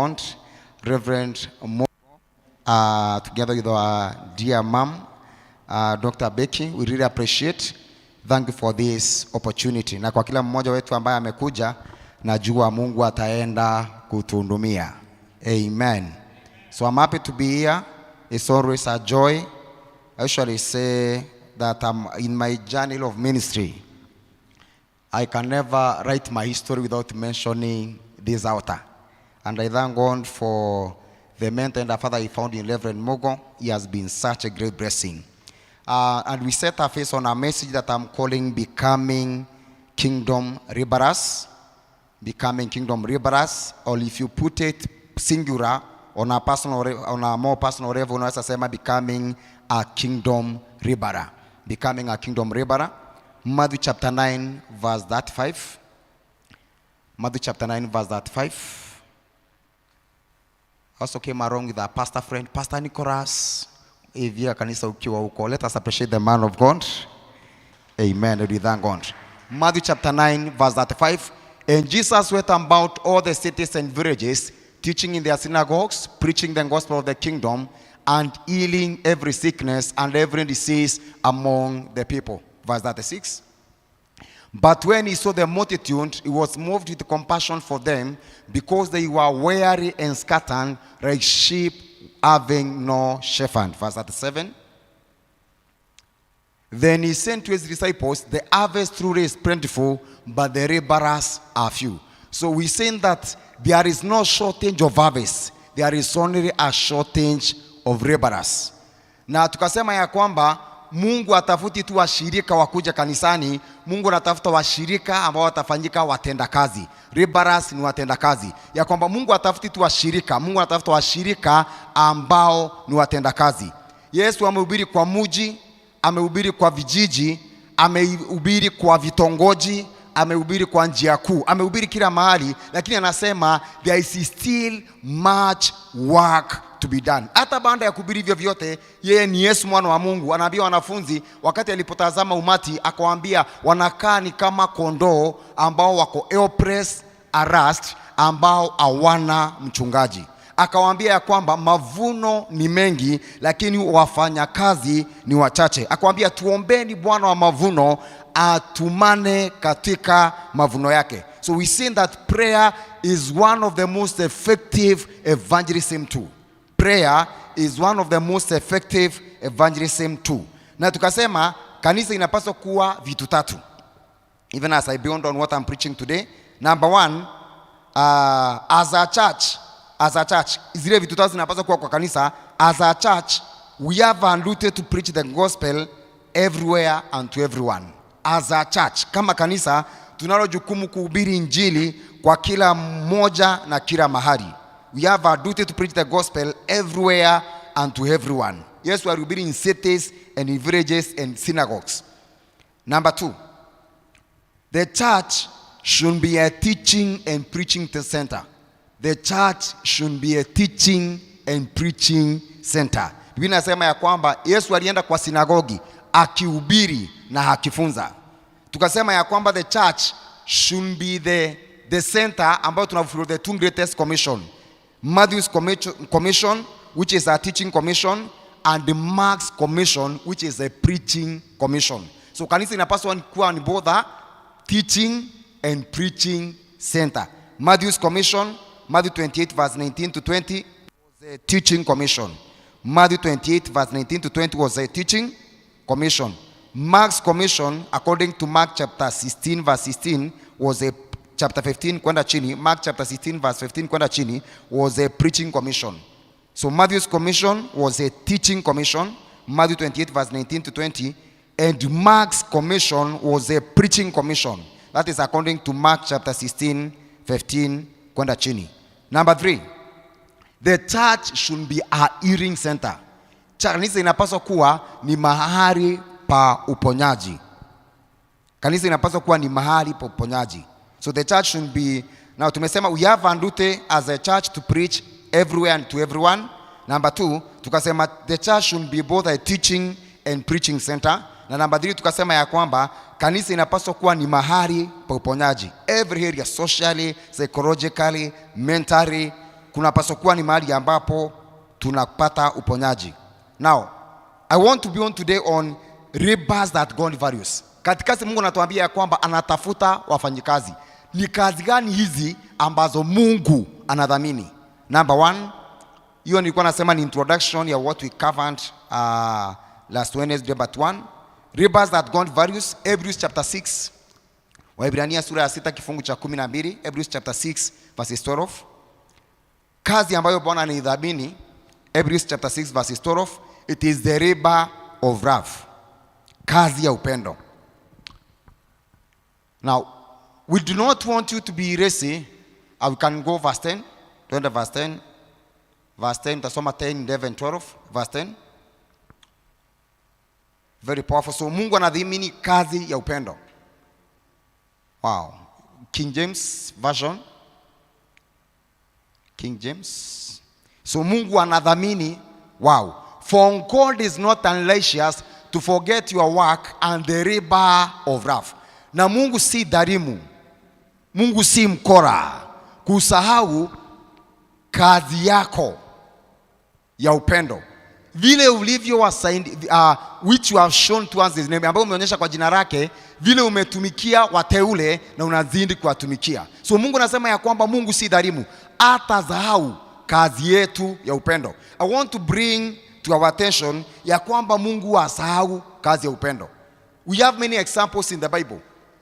God, Reverend Mo, together with our dear mom, Dr. Becky. We really appreciate. Thank you for this opportunity. Na kwa kila mmoja wetu ambaye amekuja, najua Mungu ataenda kutuhudumia. Amen. So I'm happy to be here. It's always a joy. I usually say that I'm in my journey of ministry. I can never write my history without mentioning this altar. And I thank God for the mentor and the father he found in Reverend Mogo. He has been such a great blessing. And we set our face on a message that I'm calling Becoming Kingdom Rebarers. Becoming Kingdom Rebarers. Or if you put it singular on a more personal level, unaweza sema Becoming a Kingdom Rebarer. Becoming a Kingdom Rebarer. Matthew chapter 9 verse 35. Matthew chapter 9 verse 35. Also came along with our pastor friend, Pastor Nicholas. Let us appreciate the man of God. Amen. We thank God. Matthew chapter 9 verse 35. And Jesus went about all the cities and villages, teaching in their synagogues, preaching the gospel of the kingdom, and healing every sickness and every disease among the people. Verse 36. But when he saw the multitude, he was moved with compassion for them, because they were weary and scattered like sheep having no shepherd. Verse 37. Then he sent to his disciples, the harvest truly is plentiful, but the laborers are few. So we're saying that there is no shortage of harvest. There is only a shortage of laborers. Na tukasema ya kwamba Mungu atafuti tu washirika wakuja kanisani. Mungu anatafuta washirika ambao watafanyika watenda kazi. Laborers ni watenda kazi. Ya kwamba Mungu atafuti tu washirika. Mungu anatafuta washirika ambao ni watenda kazi. Yesu amehubiri kwa mji, amehubiri kwa vijiji, amehubiri kwa vitongoji, amehubiri kwa njia kuu, amehubiri kila mahali, lakini anasema there is still much work to be done. Hata baada ya kuhubiri hivyo vyote, yeye ni Yesu mwana wa Mungu. Anaambia wanafunzi wakati alipotazama umati, akawaambia wanakaa ni kama kondoo ambao wako helpless, harassed, ambao hawana mchungaji. Akawaambia ya kwamba mavuno ni mengi, lakini wafanyakazi ni wachache. Akawaambia tuombeni Bwana wa mavuno atumane katika mavuno yake. So we see that prayer is one of the most effective evangelism tool. Prayer is one of the most effective evangelism tool. Na tukasema kanisa inapaswa kuwa vitu tatu. Even as I build on what I'm preaching today. Number one, as a church, zile vitu tatu zinapaswa kuwa kwa kanisa. As a church, we have a duty to preach the gospel everywhere and to everyone. As a church, kama kanisa, tunalo jukumu kuhubiri injili kwa kila mmoja na kila mahali. We have a duty to preach the gospel everywhere and to everyone. Yes, we are rebuilding in cities and in villages and synagogues. Number two, the church should be a teaching and preaching center. The church should be a teaching and preaching center. Biblia inasema ya kwamba Yesu alienda kwa sinagogi akihubiri na akifunza. Tukasema ya kwamba the church should be the center ambao tunafollow the two greatest commission. Matthew's commission, which is a teaching commission, and the Mark's commission, which is a preaching commission. So kanisa inapaswa kuwa ni both a teaching and preaching center. Matthew's commission, Matthew 28 verse 19 to 20 was a teaching commission. Matthew 28 verse 19 to 20 was a teaching commission. Mark's commission, according to Mark chapter 16 verse 16, was a chapter 15 kwenda chini. Mark chapter 16 verse 15 kwenda chini was a preaching commission. So Matthew's commission was a teaching commission, Matthew 28 verse 19 to 20, and Mark's commission was a preaching commission. That is according to Mark chapter 16 15 kwenda chini. Number three, the church should be a hearing center. Kanisa inapaswa kuwa ni mahali pa uponyaji. Kanisa inapaswa kuwa ni mahali pa uponyaji. So the church should be, now tumesema we have a duty as a church to preach everywhere and to everyone. Number two, tukasema the church should be both a teaching and preaching center. Na number three, tukasema ya kwamba kanisa inapaswa kuwa ni mahali pa uponyaji. Every area, socially, psychologically, mentally, kuna pasokuwa ni mahali ambapo tunapata uponyaji. Now, I want to be on today on labors that God values. Katikati Mungu anatuambia ya kwamba anatafuta wafanyikazi. Ni kazi gani hizi ambazo Mungu anadhamini? Number one, hiyo nilikuwa nasema ni introduction ya what we covered last Wednesday, but one, labors that God values, Hebrews chapter 6. Waebrania sura ya 6 kifungu cha 12, Hebrews chapter 6 verse 12. Kazi ambayo Bwana anaidhamini, Hebrews chapter 6 verse 12, it is the labor of love. Kazi ya upendo. Now, we do not want you to be lazy. We can go verse 10. Twende verse 10. Verse 10, tasoma 10, 11, 12. Verse 10. Very powerful. So Mungu anadhamini kazi ya upendo. Wow. King James version. King James. So Mungu anadhamini, wow. For God is not unrighteous to forget your work and the labor of love. Na Mungu si dhalimu. Mungu si mkora kusahau kazi yako ya upendo. Vile ulivyo wasaindi, which you have shown to us his name, ambayo umeonyesha kwa jina lake, vile umetumikia wateule na unazidi kuwatumikia. So Mungu anasema ya kwamba Mungu si dhalimu, atasahau kazi yetu ya upendo. I want to bring to our attention ya kwamba Mungu asahau kazi ya upendo. We have many examples in the Bible.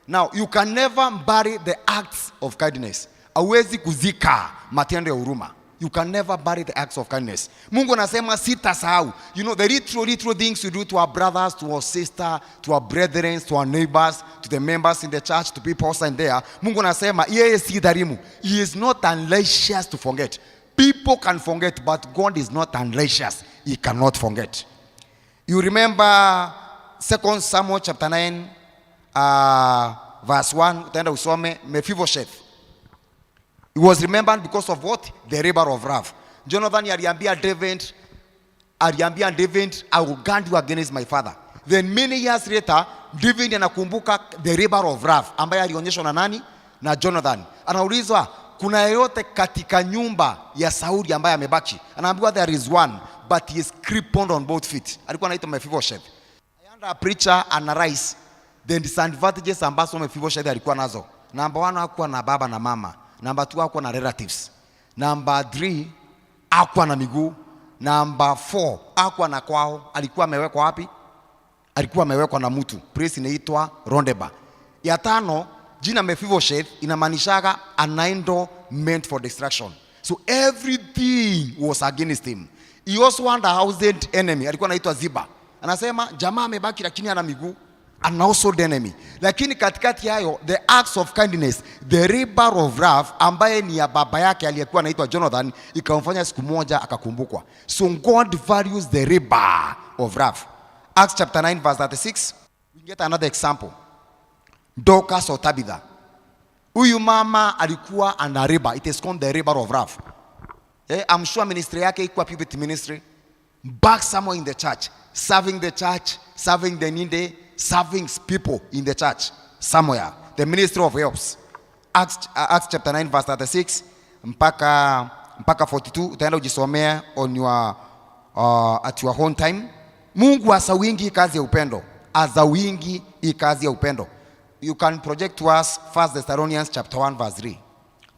Now, you can never bury the acts of kindness. Hauwezi kuzika matendo ya huruma. You can never bury the acts of kindness. Mungu anasema sitasahau. You know, the little things we do to our brothers, to our sister, to our brethren, to our neighbors, to the members in the church, to people outside there. Mungu anasema yeye si dhalimu. He is not unrighteous to forget. People can forget, but God is not unrighteous. He cannot forget. You remember 2 Samuel chapter 9, verse 1. Utaenda usome Mephibosheth. He was remembered because of what? The labor of love. Jonathan aliambia David, I will guard you against my father. Then many years later, David anakumbuka the labor of love ambaye alionyeshwa na nani? Na Jonathan. Anaulizwa, kuna yeyote katika nyumba ya Sauli ambaye amebaki? Anaambiwa there is one, but he is crippled on both feet. Alikuwa anaitwa Mephibosheth. A preacher analyze the disadvantages ambazo Mephibosheth alikuwa nazo. Number 1, hakuwa na baba na mama. Number 2, hakuwa na relatives. Number 3, hakuwa na miguu. Number 4, hakuwa na kwao. Alikuwa amewekwa wapi? Alikuwa amewekwa na mtu. Place inaitwa Rondeba. Ya 5, jina Mephibosheth inamaanishaga an idol meant for destruction. So everything was against him. He also had a housed enemy. Alikuwa anaitwa Ziba. Anasema jamaa amebaki lakini ana miguu. And also the enemy. Lakini katikati hayo, the acts of kindness, the labor of love, ambaye ni ya baba yake aliyekuwa anaitwa Jonathan, ikamfanya siku moja akakumbukwa. So God values the labor of love. Acts chapter 9 verse 36. We get another example. Dorcas or Tabitha. Huyu mama alikuwa ana labor. It is called the labor of love. I'm sure ministry yake ikuwa puberty ministry. Back somewhere in the church. Serving the needy, serving people in the church somewhere. The ministry of helps. Acts chapter 9 verse 36 mpaka 42. Utaenda ujisomea on your at your own time. Mungu asawingi kazi ya upendo. Azawingi kazi ya upendo. You can project to us 1 Thessalonians chapter 1 verse 3.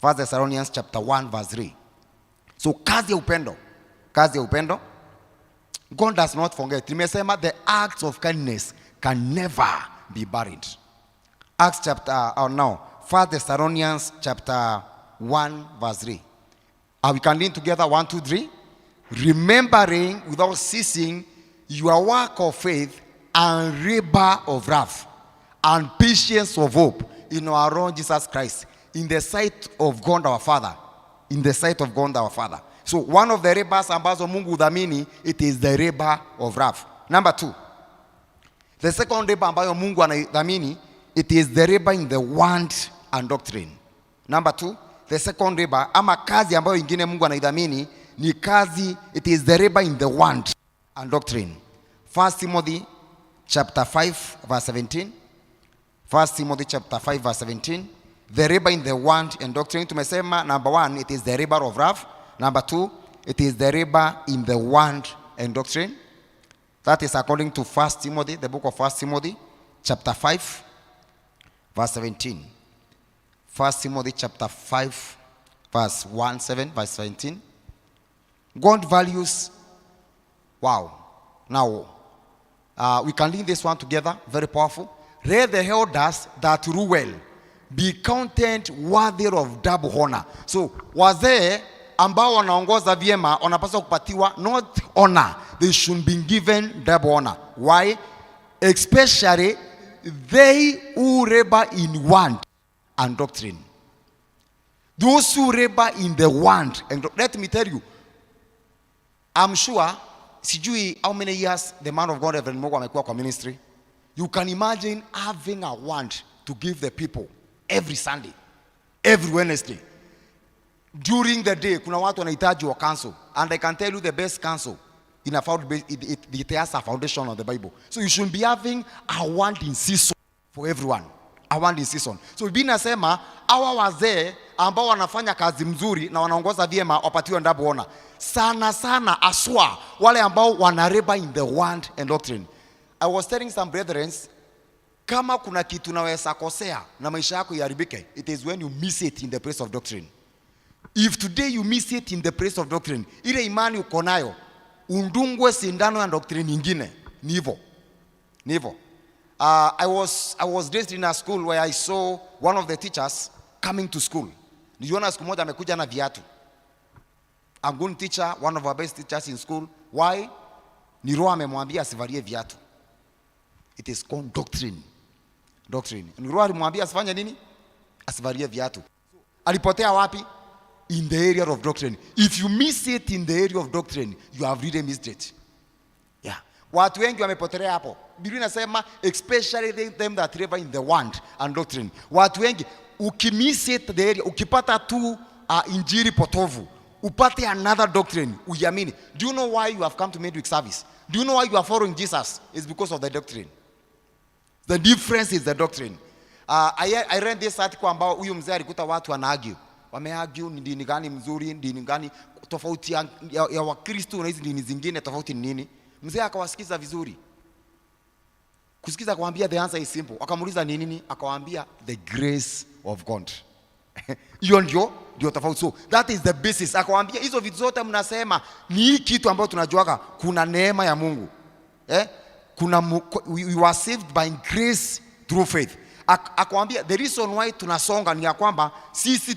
1 Thessalonians chapter 1 verse 3. So kazi ya upendo. Kazi ya upendo. God does not forget. Nimesema the acts of kindness can never be buried. Acts chapter, 1 Thessalonians chapter 1 verse 3. We can read together 1, 2, 3. Remembering without ceasing your work of faith and labor of love and patience of hope in our Lord Jesus Christ, in the sight of God our Father. In the sight of God our Father. So one of the labors ambazo Mungu udhamini, it is the labor of love. Number 2. The second labor ambayo Mungu anadhamini, it is the labor in the word and doctrine. Number 2, the second labor ama kazi ambayo ingine Mungu anaidhamini ni kazi, it is the labor in the word and doctrine. 1 Timothy chapter 5 verse 17. 1 Timothy chapter 5 verse 17. The labor in the word and doctrine, tumesema number 1, it is the labor of love. Number 2, it is the labor in the word and doctrine. That is according to 1 Timothy, the book of 1 Timothy, chapter 5, verse 17. 1 Timothy chapter 5, verse 17, verse 17. God values, wow. Now, we can link this one together, very powerful. Let the elders that rule well be counted worthy of double honor. So, wazee ambao wanaongoza vyema wanapaswa kupatiwa not honor, they should be given double honor. Why? Especially they who labor in word and doctrine. Those who labor in the word and let me tell you, I'm sure, sijui how many years the man of God Reverend Mogo amekuwa kwa ministry. You can imagine having a word to give the people every Sunday, every Wednesday. During the day, kuna watu wanahitaji wa counsel, and I can tell you the best counsel in a it has a foundation of the Bible. So you should be having a word in season for everyone. A word in season. So Biblia inasema hawa wazee ambao wanafanya kazi mzuri na wanaongoza vyema wapatiwe double honor. Sana sana aswa wale ambao wanareba in the word and doctrine. I was telling some brethren, kama kuna kitu naweza kosea na maisha yako iharibike, it is when you miss it in the place of doctrine. If today you miss it in the place of doctrine, ile imani uko nayo undungwe sindano ya doctrine nyingine, ni hivyo. I was raised in a school where I saw one of the teachers coming to school. Niliona siku moja amekuja na viatu. A good teacher, one of our best teachers in school. Why? Ni roho amemwambia asivalie viatu. It is called doctrine. Ni roho alimwambia asifanye nini? Asivalie viatu. Alipotea wapi? In the area of doctrine. If you miss it in the area of doctrine, you have really missed it. Yeah. Watu wengi wamepotelea hapo. Biblia inasema especially them that labor in the word and doctrine. Watu wengi ukimiss it the area, ukipata tu injili potovu, upate another doctrine, uiamini. Do you know why you have come to midweek service? Do you know why you are following Jesus? It's because of the doctrine. The difference is the doctrine. I read this article ambao huyu mzee alikuta watu wanaargue. Wameargue ni dini gani mzuri, dini gani tofauti ya Wakristo na hizi dini zingine tofauti ni nini? Mzee akawasikiza vizuri. Kusikiza akamwambia the answer is simple. Akamuuliza ni nini? Akawaambia the grace of God. Hiyo ndio tofauti. So that is the basis. Akawaambia hizo vitu zote mnasema ni hii kitu ambayo tunajuaga kuna neema ya Mungu. You are saved by grace through faith. Akawaambia the reason why tunasonga ni ya kwamba sisi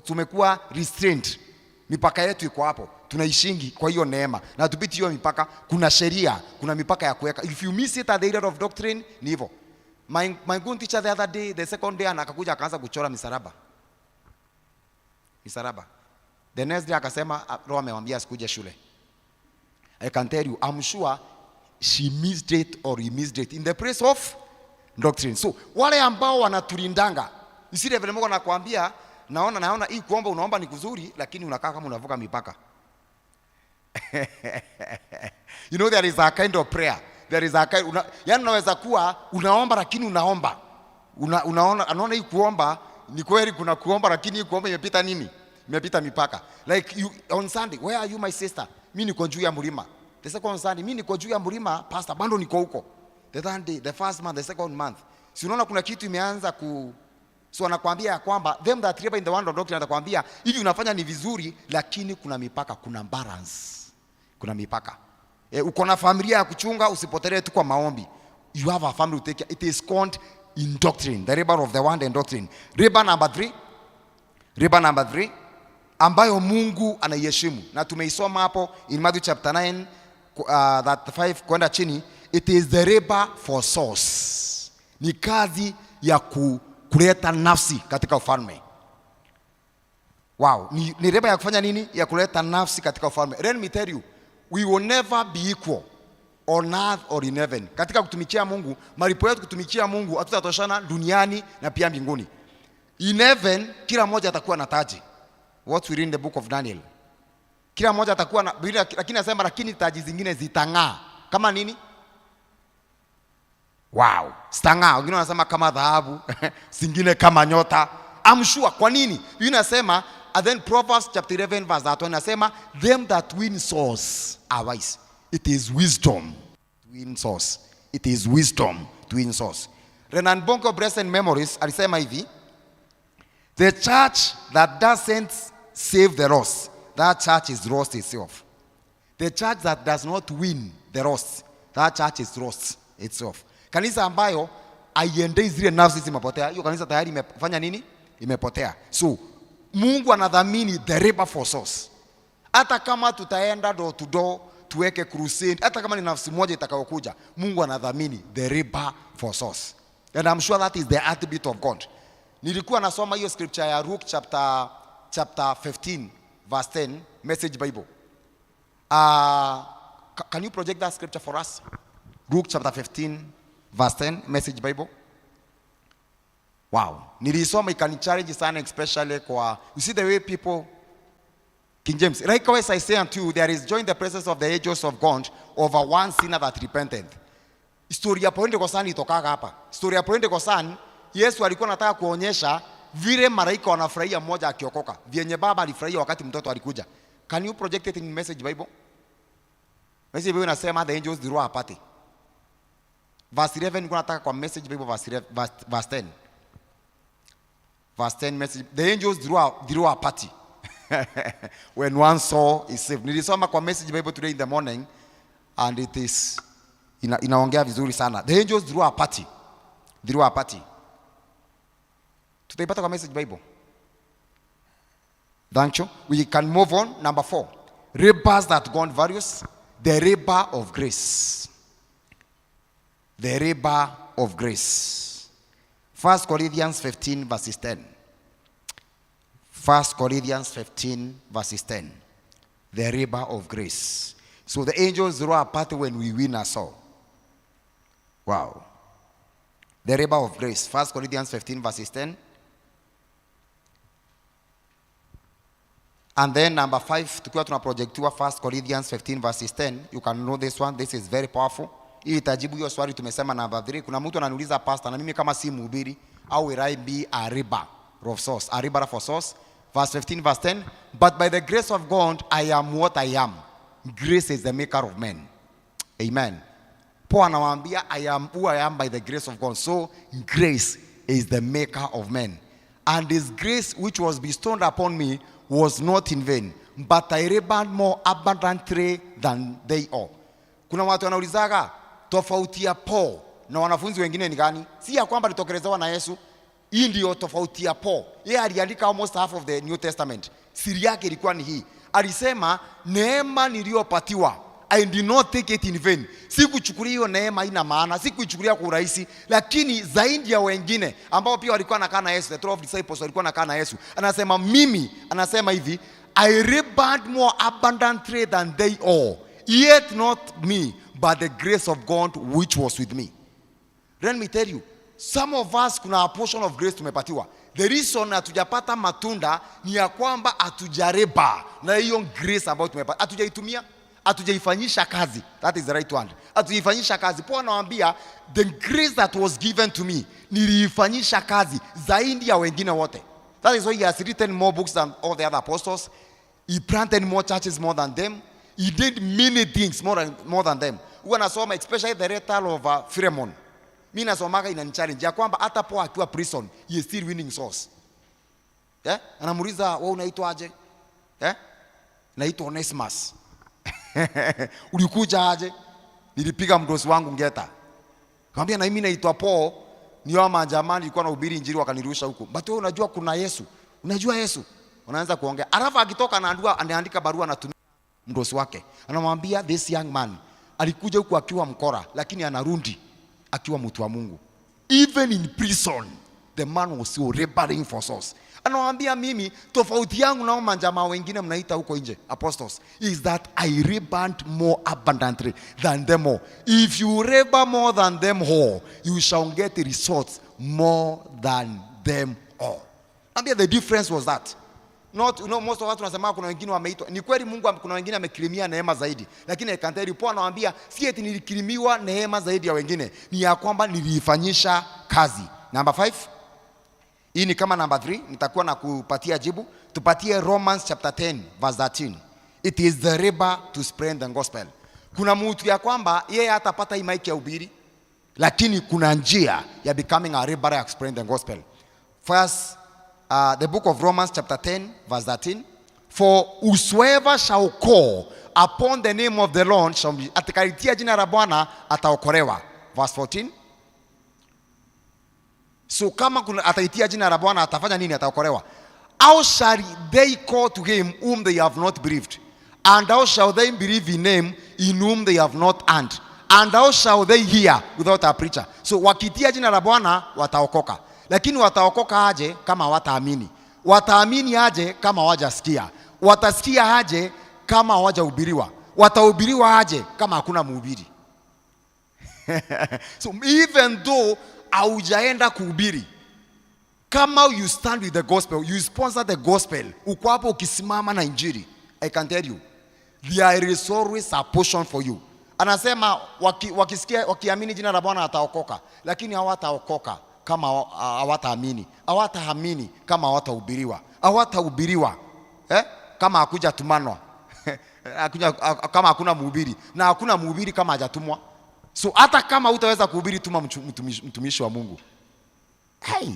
tumekuwa restrained. Mipaka yetu iko hapo. Tunaishingi kwa hiyo neema. Na tupiti hiyo mipaka, kuna sheria, kuna mipaka ya kuweka. If you miss it at the area of doctrine, ni hivyo. My good teacher the other day, the second day, akakuja akaanza kuchora misaraba. The next day akasema roho amemwambia asikuje shule. I can tell you, I'm sure she missed it or he missed it in the place of doctrine. So wale ambao wanatulindanga, isile vile Mungu anakuambia, naona hii kuomba unaomba ni kuzuri, lakini unakaa kama unavuka mipaka. You know there is a kind of prayer. There is a kind, yani unaweza kuwa unaomba lakini unaomba. Anaona hii kuomba ni kweli kuna kuomba lakini hii kuomba imepita nini? Imepita mipaka. Like you on Sunday, where are you my sister? Mimi niko juu ya mlima. The second Sunday, mimi niko juu ya mlima, pastor bado niko huko. The third day, the first month, the second month. Si unaona kuna kitu imeanza so anakuambia ya kwamba them that labor in the word of doctrine anakuambia hivi unafanya ni vizuri lakini kuna mipaka, kuna balance. Kuna mipaka. Uko na familia ya kuchunga, usipotelee tu kwa maombi. You have a family to take care. It is called in doctrine, the labor of the word and doctrine. Labor number 3 ambayo Mungu anaiheshimu. Na tumeisoma hapo in Matthew chapter 9 that 5 kwenda chini. It is the labor for souls. Ni kazi ya kuleta nafsi katika ufalme. Wow, ni labor ya kufanya nini? Ya kuleta nafsi katika ufalme. Let me tell you, we will never be equal on earth or in heaven. Katika kutumikia Mungu, malipo yetu kutumikia Mungu hatutatoshana duniani na pia mbinguni. In heaven, kila mmoja atakuwa na taji. What we read in the book of Daniel. Kila mmoja atakuwa na, lakini nasema lakini taji zingine zitang'aa. Kama nini? Wow, zitang'aa. Wengine wanasema kama dhahabu, zingine kama nyota. I'm sure. Kwa nini? Yeye anasema And then Proverbs chapter 11 verse 20 nasema, them that win souls are wise. It is wisdom to win souls. It is wisdom to win souls. Renan Bongo Blessed Memories alisema hivi, the church that doesn't save the lost, that church is lost itself. The church that does not win the lost, that church is lost itself. Kanisa ambayo aiendei zile nafsi zimepotea, hiyo kanisa tayari imefanya nini? Imepotea. So Mungu anadhamini the labor for souls. Hata kama tutaenda door to door tuweke crusade, hata kama ni nafsi moja itakayokuja, Mungu anadhamini the labor for souls. And I'm sure that is the attribute of God. Nilikuwa nasoma hiyo scripture ya Luke chapter 15 verse 10, Message Bible. Can you project that scripture for us? Luke chapter 15 verse 10, Message Bible. Wow. Nilisoma ikanichallenge sana, especially kwa, you see the way people, King James, likewise I say unto you, there is joy in the presence of the angels of God over one sinner that repented. Story ya Pentecost itokaga hapa. Story ya Pentecost, Yesu alikuwa anataka kuonyesha vile malaika wanafurahia mmoja akiokoka, vyenye baba alifurahia wakati mtoto alikuja. Can you project it in Message Bible? Message Bible inasema the angels threw a party. Verse 11 nilikuwa nataka kwa Message Bible verse 10. Verse 10 message, the angels threw a party when one soul is saved. Nilisoma kwa Message Bible today in the morning and it is inaongea vizuri sana. The angels threw a party. Threw a party. Tutaipata kwa Message Bible. Thank you. We can move on. Number 4. Labors that God values. The labor of grace. The labor of grace. 1 Corinthians 15 verses 10. 1 Corinthians 15 verses 10. The labor of grace. So the angels throw a party when we win a soul. Wow. The labor of grace. 1 Corinthians 15 verses 10. And then number 5, tukiwa tunaprojectiwa 1 Corinthians 15 verses 10. You can know this one. This is very powerful. Hii itajibu hiyo swali tumesema number 3. Kuna mtu ananiuliza, pastor, na mimi kama si mhubiri, how will I be a labor of souls? A labor for souls. Verse 15 verse 10. But by the grace of God, I am what I am. Grace is the maker of men. Amen. Paul anawaambia, I am who I am by the grace of God. So grace is the maker of men. And this grace which was bestowed upon me was not in vain, but I labored more abundantly than they all. Kuna watu wanaulizaga tofauti ya Paul na wanafunzi wengine ni gani? Si ya kwamba litokelezewa na Yesu. Hii ndio tofauti ya Paul. Yeye aliandika almost half of the New Testament. Siri yake ilikuwa ni hii. Alisema neema niliyopatiwa, I did not take it in vain. Sikuchukulia hiyo neema ina maana, sikuichukulia kwa urahisi, lakini zaidi ya wengine ambao pia walikuwa nakaa na Yesu, the 12 disciples walikuwa nakaa na Yesu. Anasema mimi, anasema hivi, I labored more abundantly than they all. Yet not me, but the grace of God which was with me. Let me tell you, some of us kuna a portion of grace tumepatiwa. The reason hatujapata matunda ni ya kwamba hatujareba na hiyo grace ambayo tumepata. Hatujaitumia, hatujaifanyisha kazi. That is the right one. Hatujaifanyisha kazi. Paul anawaambia, the grace that was given to me, niliifanyisha kazi zaidi ya wengine wote. That is why he has written more books than all the other apostles. He planted more churches more than them. He did many things more than them. Huwa nasoma especially the letter of Philemon. Mimi nasomaga inanichallenge ya kwamba hata Paul akiwa prison, he is still winning souls. Anamuuliza, wewe unaitwa aje? Naitwa Onesimus. Ulikuja aje? Nilipiga mdosi wangu ngeta. Kaambia na mimi naitwa Paul, ni wama jamani nilikuwa nahubiri injili wakanirusha huko. But wewe unajua kuna Yesu. Unajua Yesu? Unaanza kuongea. Alafu akitoka anaandika barua anatumia mdosi wake. Anamwambia this young man alikuja huku akiwa mkora lakini anarudi akiwa mtu wa Mungu. Even in prison the man was still laboring for souls. Anamwambia mimi tofauti yangu na manjamaa wengine mnaita huko nje apostles is that I labored more abundantly than them all. If you labor more than them all, you shall get results more than them all. And the difference was that not, most of us tunasema kuna wengine wameitwa. Ni kweli Mungu kuna wengine amekirimia neema zaidi. Lakini I can tell you, Paul anawaambia si eti nilikirimiwa neema zaidi ya wengine, ni ya kwamba niliifanyisha kazi. Number 5. Hii ni kama number 3, nitakuwa na kupatia jibu. Tupatie Romans chapter 10 verse 13. It is the labor to spread the gospel. Kuna mtu ya kwamba yeye hatapata hii mic ya ubiri, lakini kuna njia ya becoming a laborer of spreading the gospel. First, the book of Romans chapter 10 verse 13. For whosoever shall call upon the name of the Lord shall be, atakaitia jina la Bwana ataokolewa. Verse 14. So kama kuna ataitia jina la Bwana atafanya nini? Ataokolewa. How shall they call to him whom they have not believed? And how shall they believe in him in whom they have not heard? And how shall they hear without a preacher? So wakitia jina la Bwana wataokoka. Lakini wataokoka aje kama hawataamini? Wataamini aje kama hawajasikia? Watasikia aje kama hawajahubiriwa? Watahubiriwa aje kama hakuna mhubiri? So even though haujaenda kuhubiri, kama you stand with the gospel, you sponsor the gospel, uko hapo ukisimama na injili, I can tell you there is always a portion for you. Anasema wakisikia wakiamini jina la Bwana ataokoka, lakini hawataokoka kama hawataamini. Hawataamini kama hawatahubiriwa. Hawatahubiriwa kama hakuja tumanwa. Kama hakuna mhubiri, na hakuna mhubiri kama hajatumwa. So hata kama hutaweza kuhubiri, tuma mtumishi wa Mungu. Hey,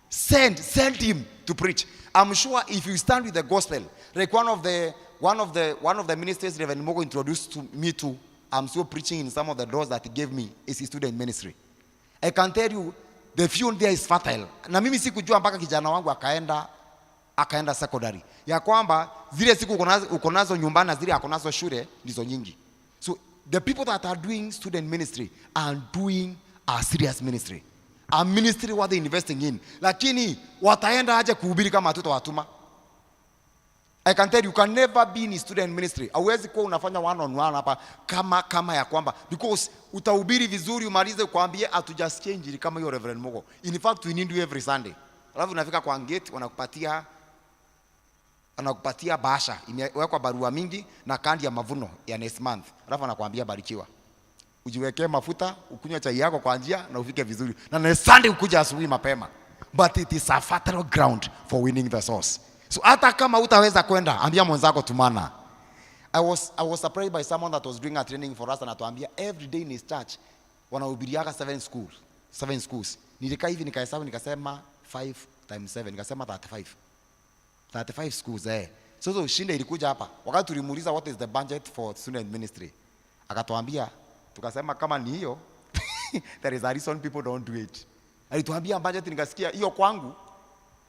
send him to preach. I'm sure if you stand with the gospel, like one of the ministers Reverend Mogo introduced to me to, I'm still preaching in some of the doors that he gave me, is his student ministry. I can tell you the fuel there is fertile. Na mimi sikujua mpaka kijana wangu akaenda secondary, ya kwamba zile siku uko nazo nyumbani na zile akonazo shule ndizo nyingi. So the people that are doing student ministry are doing a serious ministry, a ministry what they investing in. Lakini wataenda aje kuhubiri kama hatutawatuma? I can tell you can never be in student ministry. Hauwezi kuwa unafanya one on one hapa kama ya kwamba, because utahubiri vizuri umalize kuambie hatujasikia injili kama hiyo Reverend Mogo. In fact we need you every Sunday. Alafu unafika kwa gate wanakupatia bahasha imewekwa barua mingi na kandi ya mavuno ya next month. Alafu anakuambia barikiwa. Ujiwekee mafuta, ukunywe chai yako kwa njia na ufike vizuri. Na next Sunday ukuja asubuhi mapema. But it is a fertile ground for winning the souls. So hata kama utaweza kwenda, ambia mwenzako tumana. I was surprised by someone that was doing a training for us, and atuambia every day in his church wanahubiriaka 7 schools. Nilikaa hivi nikahesabu nikasema 5 times 7 nikasema 35 schools So shinde ilikuja hapa. Wakati tulimuuliza what is the budget for student ministry, akatuambia, tukasema kama ni hiyo there is a reason people don't do it. Alituambia budget, nikasikia hiyo kwangu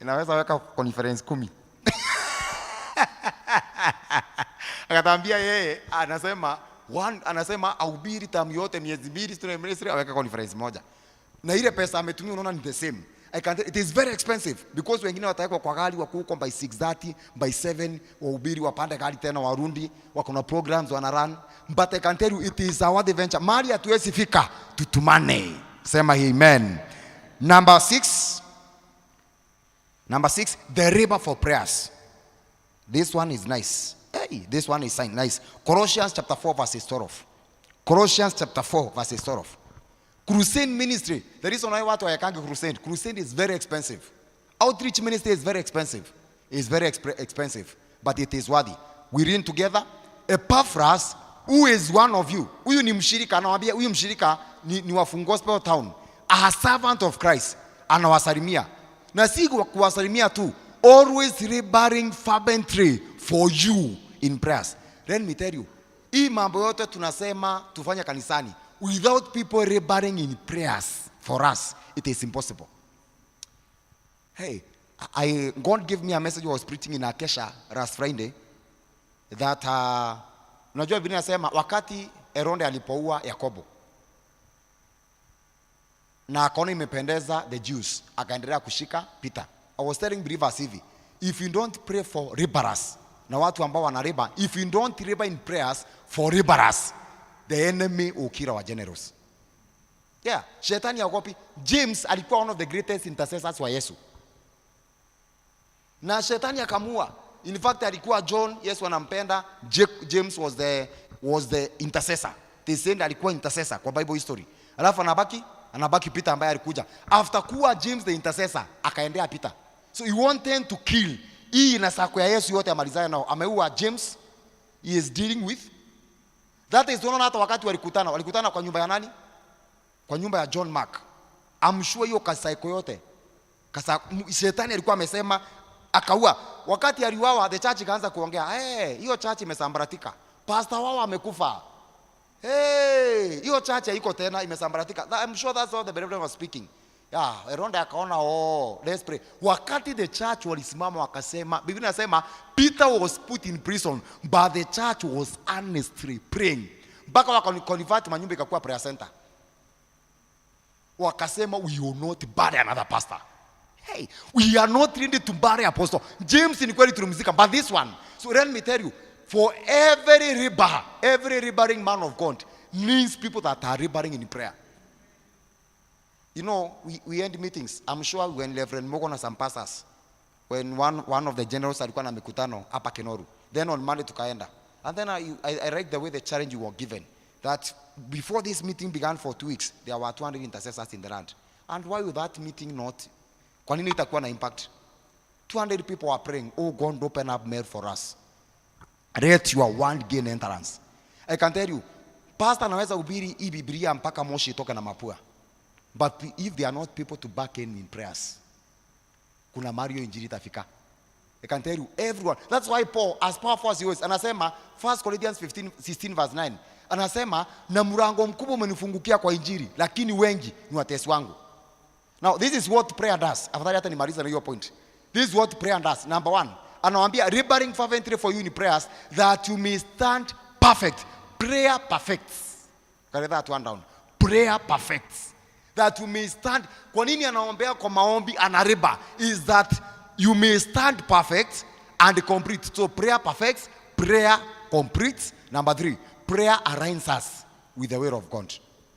inaweza weka conference 10. Akatambia yeye anasema ahubiri tamu yote miezi 2 student ministry aweka conference moja. Na ile pesa ametumia unaona ni the same. It is very expensive because wengine watawekwa kwa gari wakuko by 6:30 by 7 wahubiri wapande gari tena warundi wako na programs wana run. But I can tell you it is our adventure. Mali hatuwezi fika tutumane. Sema amen. Number 6, the labor for prayers. This one is nice. Hey, this one is nice. Colossians chapter 4 verse 12. Colossians chapter 4 verse 12. Crusade ministry. The reason why watu hayakangi crusade. Crusade is very expensive. Outreach ministry is very expensive. It's very expensive. But it is worthy. We read together. Epaphras, who is one of you. Huyu ni mshirika. Anawambia huyu mshirika ni wa Gospel Town. A servant of Christ. Anawasalimia. Na si kuwasalimia tu. Always laboring fervently for you in prayers. Let me tell you. Hii mambo yote tunasema tufanya kanisani. Without people laboring in prayers for us, it is impossible. Hey, God gave me a message I was preaching in Akesha last Friday that unajua Biblia inasema wakati Herode alipoua Yakobo na akaona imependeza the Jews, akaendelea kushika Peter. I was telling believers hivi, if you don't pray for laborers na watu ambao wana labor, if you don't labor in prayers for laborers, the enemy will kill our generals. Yeah, shetani haogopi. James alikuwa one of the greatest intercessors wa Yesu. Na shetani akamua. In fact alikuwa John, Yesu anampenda. James was the intercessor. They said alikuwa intercessor kwa Bible history. Alafu anabaki Peter ambaye alikuja. After kuwa James the intercessor, akaendea Peter. So you want them to kill. Hii inasako ya Yesu yote amalizane nao. Ameua James, he is dealing with. That is tunaona hata wakati walikutana kwa nyumba ya nani? Kwa nyumba ya John Mark. I'm sure hiyo kasaiko yote. Shetani alikuwa amesema akaua. Wakati aliuawa, the church ikaanza kuongea, hiyo church imesambaratika. Pastor wao amekufa. Hiyo church haiko tena, imesambaratika. I'm sure that's all the brethren was speaking. Ronda akaona, let's pray. Wakati the church walisimama wakasema, Biblia inasema Peter was put in prison, but the church was earnestly praying. Mpaka wakaconvert manyumba ikakuwa prayer center. Wakasema, we will not bury another pastor. We are not ready to bury apostle. James ni kweli tulimzika, but this one. So let me tell you, for every rebelling man of God needs people that are rebelling in prayer. You know, we end meetings. I'm sure when Reverend Mogo na some pastors, when one of the generals alikuwa na mikutano hapa Kenoru, then on Monday tukaenda. And then I read the way the challenge you were given, that before this meeting began for 2 weeks, there were 200 intercessors in the land. And why would that meeting not? Kwa nini itakuwa na impact? 200 people are praying, oh God, open up Meru for us. Let your word gain entrance. I can tell you, pastor anaweza ubiri hii Biblia mpaka moshi itoke na mapua. But if there are not people to back in prayers, kuna Mario injili itafika. I can tell you, everyone. That's why Paul, as powerful as he was, anasema 1 Corinthians 16 verse 9, anasema na mlango mkubwa umenifungukia kwa injili, lakini wengi ni watesi wangu. Now, this is what prayer does. Afadhali hata nimaliza na hiyo point. This is what prayer does. Number 1, anawaambia laboring fervently for you in prayers that you may stand perfect. Prayer perfects. Carry that one down. Prayer perfects. That you may stand. Kwa nini anaombea kwa maombi anareba? Is that you may stand perfect and complete. So prayer perfects, prayer completes. Number 3, prayer aligns us with the will of God.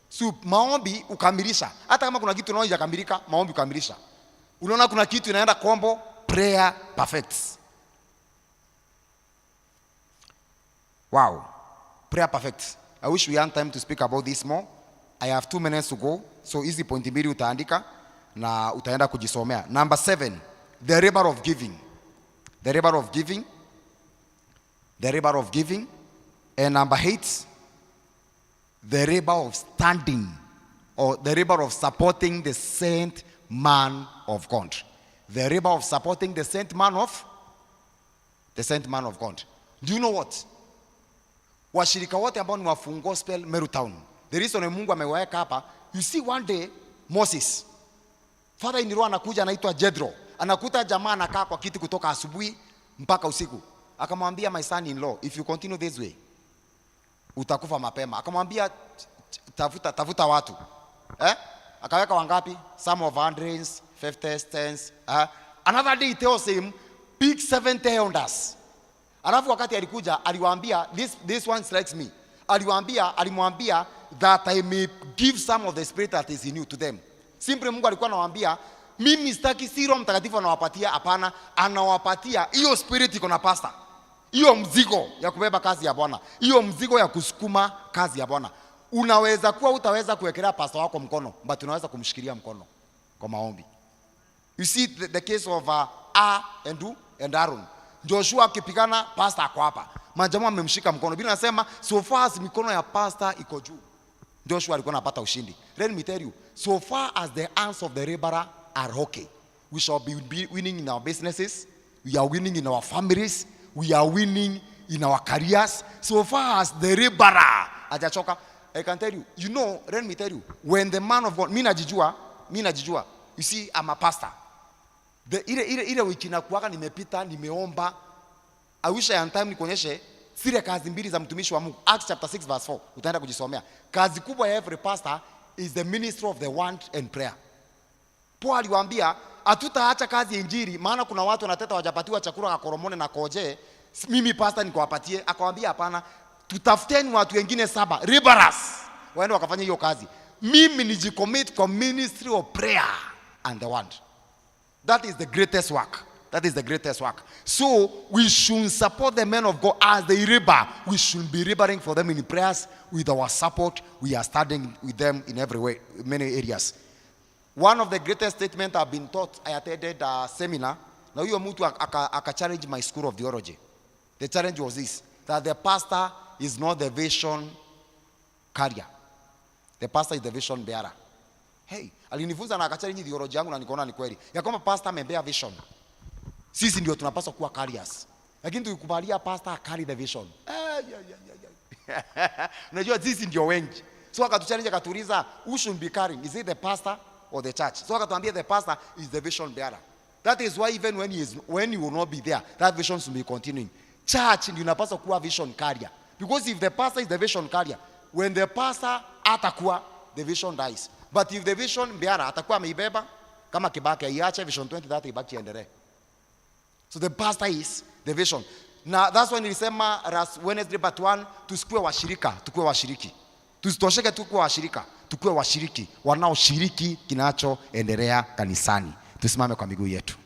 So maombi ukamilisha. Hata kama kuna kitu unaona hajakamilika, maombi ukamilisha. Unaona kuna kitu inaenda kombo, prayer perfects. Wow. Prayer perfects. I wish we had time to speak about this more. I have 2 minutes to go. So easy point mbili utaandika na utaenda kujisomea. Number 7, the labor of giving. The labor of giving. The labor of giving. And number 8, the labor of standing, or the labor of supporting the saint man of God. The labor of supporting the saint man of God. Do you know what? Washirika wote ambao ni wafungu gospel Meru Town, the reason Mungu amewaweka hapa, you see one day Moses, father in law anakuja anaitwa Jethro, anakuta jamaa anakaa kwa kiti kutoka asubuhi mpaka usiku. Akamwambia, my son in law, if you continue this way, utakufa mapema. Akamwambia, tafuta watu. Akaweka wangapi? Some of hundreds, 50s, 10s. Another day he tells him, pick 70 elders. Alafu wakati alikuja, aliwaambia, this one strikes me. Alimwambia that I may give some of the spirit that is in you to them. Simply Mungu alikuwa anawaambia, mimi sitaki si Roho Mtakatifu anawapatia, hapana, anawapatia hiyo spirit iko na pastor. Hiyo mzigo ya kubeba kazi ya Bwana. Hiyo mzigo ya kusukuma kazi ya Bwana. Unaweza kuwa utaweza kuwekelea pastor wako mkono, but unaweza kumshikilia mkono kwa maombi. You see the case of and Aaron. Joshua akipigana, pastor ako hapa. Majamaa amemshika mkono. Biblia inasema so far as mikono ya pastor iko juu, Joshua alikuwa anapata ushindi. Let me tell you, so far as the hands of the laborer are okay, we shall be winning in our businesses, we are winning in our families, we are winning in our careers. So far as the laborer hajachoka, I can tell you, you know, let me tell you, when the man of God, mimi najijua, you see, I'm a pastor. Ile wiki na kuwaka nimepita, nimeomba. I wish I had time nikuonyeshe zile kazi mbili za mtumishi wa Mungu. Acts chapter 6 verse 4. Utaenda kujisomea. Kazi kubwa ya every pastor is the ministry of the word and prayer. Paul aliwaambia, hatutaacha kazi ya injili, maana kuna watu wanateta wajapatiwa chakula kwa koromone na koje. Mimi pastor nikuwapatie. Akawaambia hapana, tutafuteni watu wengine 7, laborers, waende wakafanya hiyo kazi. Mimi nijicommit kwa ministry of prayer and the word. That is the greatest work. That is the greatest work. So we should support the men of God as they labor. We should be laboring for them in prayers. With our support, we are studying with them in every way, many areas. One of the greatest statements I've been taught, I attended a seminar Na huyo mtu aka challenge my school of theology. The challenge was this, that the pastor is not the vision carrier. The pastor is the vision bearer. Hey, alinifunza na akachallenge theology yangu na nikaona ni kweli. Ya kwamba pastor amebea vision. Sisi ndio tunapaswa kuwa carriers. Lakini tukikubalia pastor carry the vision. Unajua sisi ndio wengi. So akatuchallenge akatuuliza, who should be carrying? Is it the pastor or the church? So akatuambia the pastor is the vision bearer. That is why even when he will not be there, that vision should be continuing. Church ndio inapaswa kuwa vision carrier. Because if the pastor is the vision carrier, when the pastor atakuwa, the vision dies. But if the vision bearer atakuwa ameibeba kama kibaki, iache vision 2030 ibaki endelee. So the pastor is the vision. Now that's when nilisema last Wednesday part 1, tusikue washirika, tukue washiriki. Tusitosheke tukue washirika, tukue washiriki wanaoshiriki kinachoendelea kanisani. Tusimame kwa miguu yetu.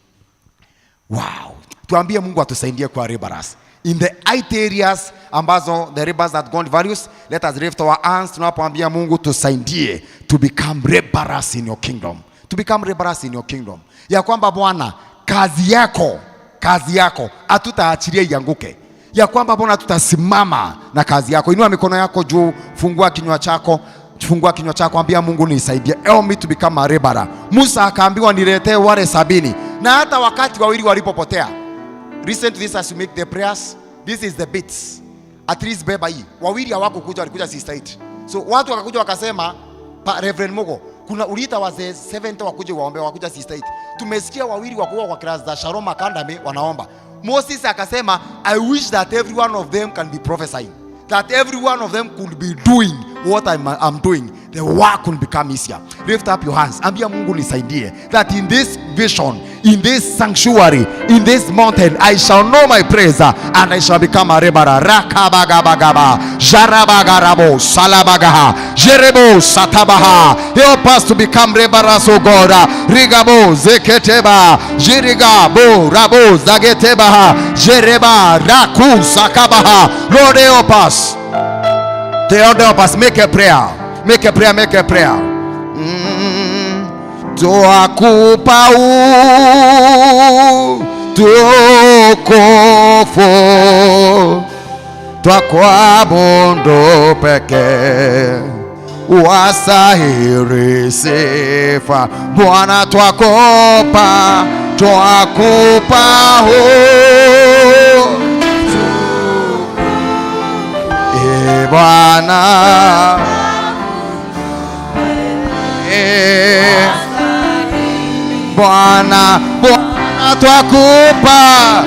Wow. Tuambie Mungu atusaidie kwa laborers. In the 8 areas ambazo the laborers that God values, let us lift our hands tunapoambia Mungu tusaidie to become laborers in your kingdom. To become laborers in your kingdom. Ya kwamba Bwana, kazi yako hatutaachilia ianguke. Ya kwamba Bwana tutasimama na kazi yako. Inua mikono yako juu, fungua kinywa chako. Fungua kinywa chako, ambia Mungu nisaidie. Help me to become a laborer. Musa akaambiwa niletee wale 70. Na hata wakati wawili walipopotea. Listen to this as you make the prayers. This is the bits. At least beba hii. Wawili hawakukuja, walikuja 68. So watu wakakuja wakasema, Reverend Mogo, kuna uliita wazee 70 wakuje waombe, wakuja 68. Tumesikia wawili wakuwa kwa class za Sharoma Kandame wanaomba. Moses akasema, I wish that every one of them can be prophesying. That every one of them could be doing what I'm doing. The work will become easier. Lift up your hands. Ambia Mungu nisaidie. That in this vision, in this sanctuary, in this mountain, I shall know my praise and I shall become a laborer. Rakabagabagaba, jarabagarabo, salabagaha, jerebo, satabaha. Help us to become laborers, O God. Rigabo, zeketeba, jirigabo, rabo, zagetebaha, jereba, raku, sakabaha. Lord, help us. Lord, help us. Make a prayer. Make a prayer, make a prayer. Twakupa utukufu, twakuabudu pekee, wastahili sifa. Bwana twakupa Bwana Bwana twakupa